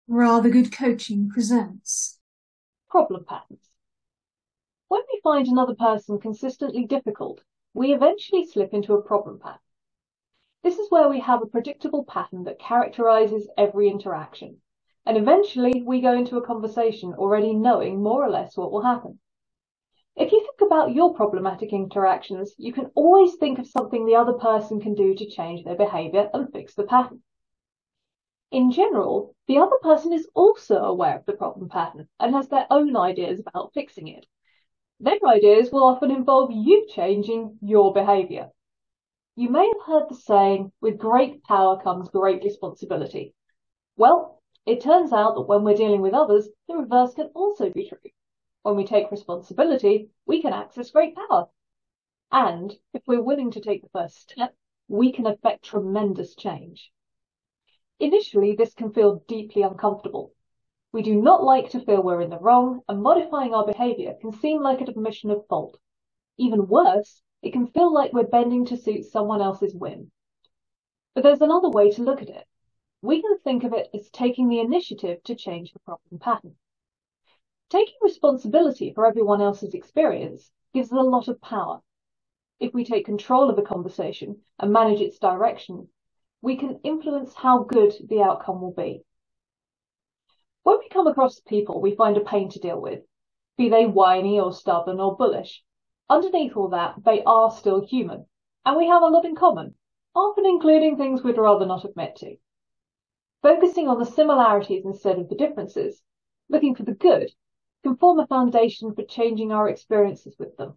Rather Good Coaching presents. Problem patterns. When we find another person consistently difficult, we eventually slip into a problem pattern. This is where we have a predictable pattern that characterizes every interaction, and eventually we go into a conversation already knowing more or less what will happen. If you think about your problematic interactions, you can always think of something the other person can do to change their behavior and fix the pattern. In general, the other person is also aware of the problem pattern and has their own ideas about fixing it. Their ideas will often involve you changing your behavior. You may have heard the saying, with great power comes great responsibility. Well, it turns out that when we're dealing with others, the reverse can also be true. When we take responsibility, we can access great power. And if we're willing to take the first step, we can effect tremendous change. Initially, this can feel deeply uncomfortable. We do not like to feel we're in the wrong, and modifying our behavior can seem like an admission of fault. Even worse, it can feel like we're bending to suit someone else's whim. But there's another way to look at it. We can think of it as taking the initiative to change the problem pattern. Taking responsibility for everyone else's experience gives us a lot of power. If we take control of a conversation and manage its direction, we can influence how good the outcome will be. When we come across people we find a pain to deal with, be they whiny or stubborn or bullish, underneath all that, they are still human, and we have a lot in common, often including things we'd rather not admit to. Focusing on the similarities instead of the differences, looking for the good, can form a foundation for changing our experiences with them.